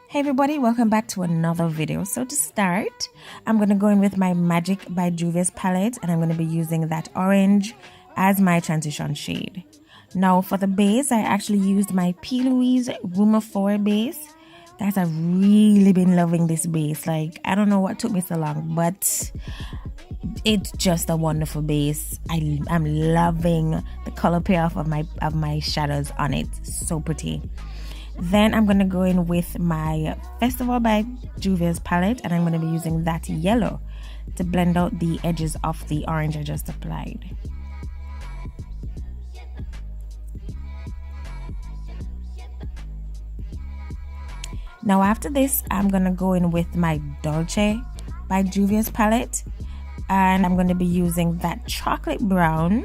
Hey everybody, welcome back to another video. So to start, I'm going to go in with my Magic by Juvia's palette, and I'm going to be using that orange as my transition shade. Now for the base, I actually used my P. Louise Room 4 base. Guys, I've really been loving this base. Like, I don't know what took me so long, but it's just a wonderful base. I'm loving the color payoff of my shadows on it. So pretty. Then I'm going to go in with my Festival by Juvia's palette, and I'm going to be using that yellow to blend out the edges of the orange I just applied. Now after this, I'm going to go in with my Dolce by Juvia's palette, and I'm going to be using that chocolate brown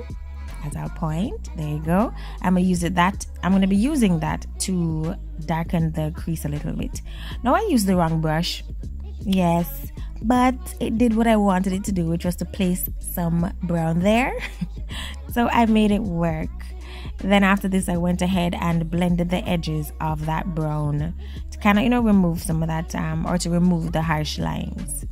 as our point. There you go. I'm going to be using that to darken the crease a little bit. Now I used the wrong brush, yes, but it did what I wanted it to do, which was to place some brown there. So I made it work. Then after this, I went ahead and blended the edges of that brown to kind of, remove some of that or to remove the harsh lines.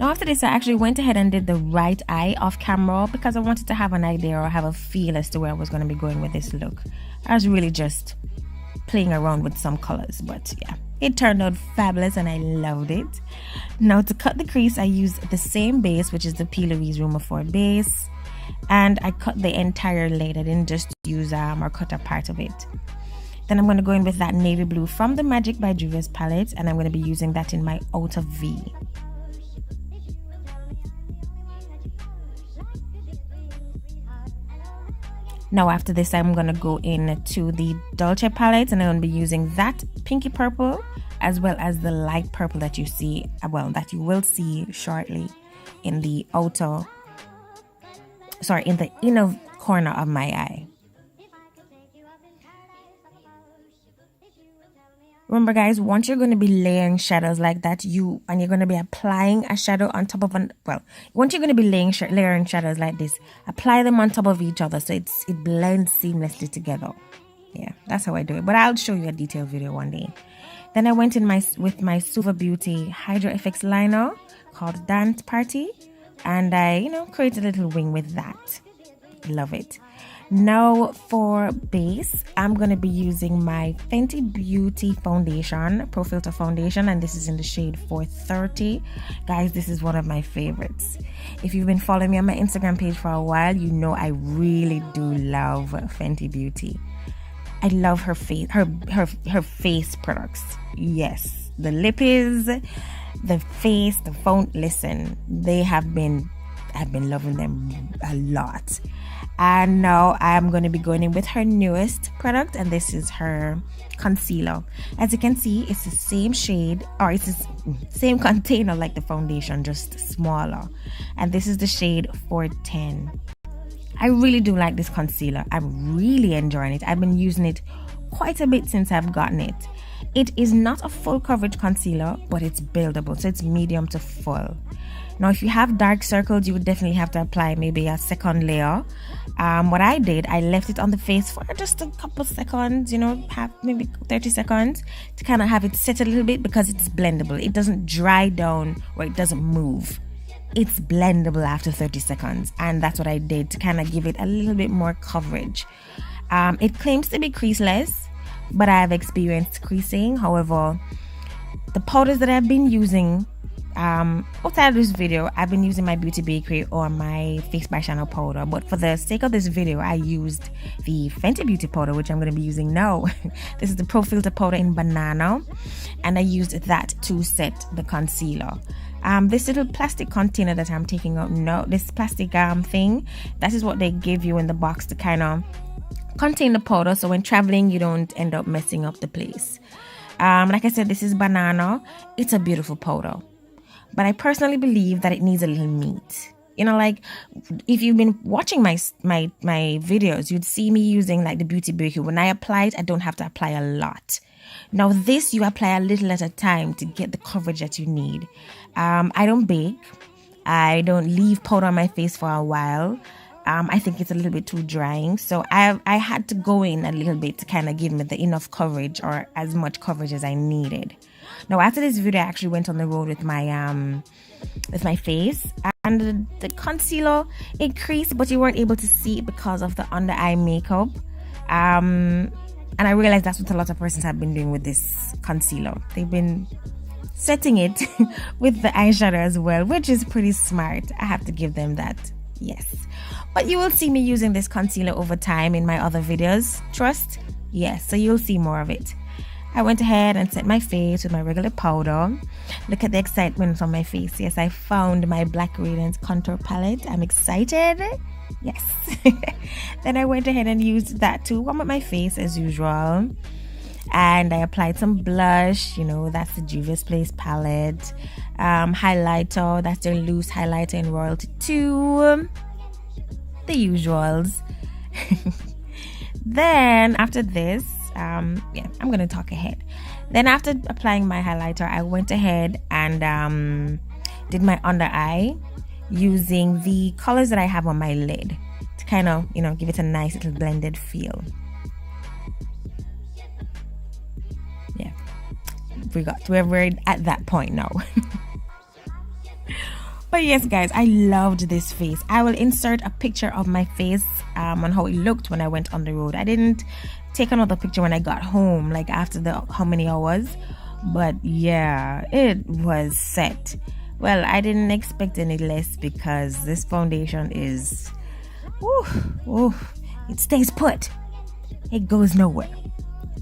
Now after this, I actually went ahead and did the right eye off camera because I wanted to have an idea or have a feel as to where I was going to be going with this look. I was really just playing around with some colors, but yeah, it turned out fabulous and I loved it. Now to cut the crease, I used the same base, which is the P. Louise Room 4 base, and I cut the entire lid. I didn't just use or cut a part of it. Then I'm going to go in with that navy blue from the Magic by Juvia's palette, and I'm going to be using that in my outer V. Now after this, I'm going to go into the Dolce palette, and I'm going to be using that pinky purple as well as the light purple that you see, that you will see shortly in the in the inner corner of my eye. Remember guys, once you're going to be layering shadows like that, you're going to be applying a shadow on top of once you're going to be layering shadows like this, apply them on top of each other so it blends seamlessly together. Yeah, that's how I do it, but I'll show you a detailed video one day. Then I went in with my Suva Beauty Hydro FX liner called Dance Party, and I created a little wing with that. Love it. Now for base, I'm going to be using my Fenty Beauty foundation, Pro Filter foundation, and this is in the shade 430. Guys, this is one of my favorites. If you've been following me on my Instagram page for a while, you know I really do love Fenty Beauty. I love her face, her face products. Yes, the lippies, the face, the phone. Listen, I've been loving them a lot. And now I'm going to be going in with her newest product, and this is her concealer. As you can see, it's the same shade, or it's the same container like the foundation, just smaller. And this is the shade 410. I really do like this concealer. I'm really enjoying it. I've been using it quite a bit since I've gotten it. It is not a full coverage concealer, but it's buildable, so it's medium to full. Now, if you have dark circles, you would definitely have to apply maybe a second layer. What I did, I left it on the face for just a couple seconds, maybe 30 seconds to kind of have it set a little bit because it's blendable. It doesn't dry down or it doesn't move. It's blendable after 30 seconds, and that's what I did to kind of give it a little bit more coverage. It claims to be creaseless, but I have experienced creasing. However, the powders that I've been using outside of this video, I've been using my Beauty Bakery or my Face by Chanel powder, but for the sake of this video, I used the Fenty Beauty powder, which I'm going to be using now. This is the Pro Filter powder in banana, and I used that to set the concealer. This little plastic container that I'm taking out now, this plastic thing, that is what they give you in the box to kind of contain the powder, so when traveling you don't end up messing up the place. Like I said, this is banana. It's a beautiful powder, but I personally believe that it needs a little meat. Like if you've been watching my videos, you'd see me using like the Beauty Bakery. When I apply it, I don't have to apply a lot. Now this, you apply a little at a time to get the coverage that you need. I don't bake. I don't leave powder on my face for a while. I think it's a little bit too drying, so I had to go in a little bit to kind of give me the enough coverage, or as much coverage as I needed. Now after this video, I actually went on the road with my face, and the concealer increased, but you weren't able to see it because of the under eye makeup. And I realized that's what a lot of persons have been doing with this concealer. They've been setting it with the eyeshadow as well, which is pretty smart. I have to give them that. Yes, but you will see me using this concealer over time in my other videos, trust. Yes, so you'll see more of it. I went ahead and set my face with my regular powder. Look at the excitement on my face. Yes, I found my Black Radiance contour palette. I'm excited. Yes. Then I went ahead and used that to warm up my face as usual. And I applied some blush, you know, that's the Juvia's Place palette. Highlighter, that's their loose highlighter in Royalty 2. The usuals. Then after this, I'm gonna talk ahead. Then after applying my highlighter, I went ahead and did my under eye using the colors that I have on my lid to kind of, you know, give it a nice little blended feel. Yeah, we're at that point now. But yes, guys, I loved this face. I will insert a picture of my face on how it looked when I went on the road. I didn't take another picture when I got home, like after how many hours, but yeah, it was set. Well, I didn't expect any less, because this foundation is it stays put. It goes nowhere.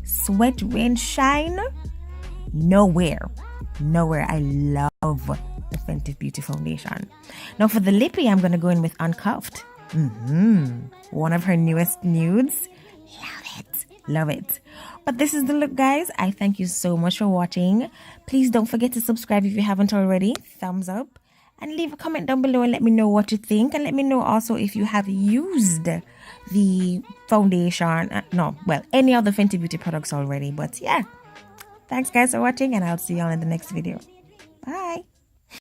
Sweat, rain, shine, nowhere. I love the Fenty Beauty foundation. Now for the lippy, I'm gonna go in with Uncuffed. One of her newest nudes. Love it. But this is the look, guys. I thank you so much for watching. Please don't forget to subscribe if you haven't already. Thumbs up, and leave a comment down below and let me know what you think, and let me know also if you have used the foundation, any other Fenty Beauty products already. But yeah, thanks guys for watching, and I'll see you all in the next video. Bye.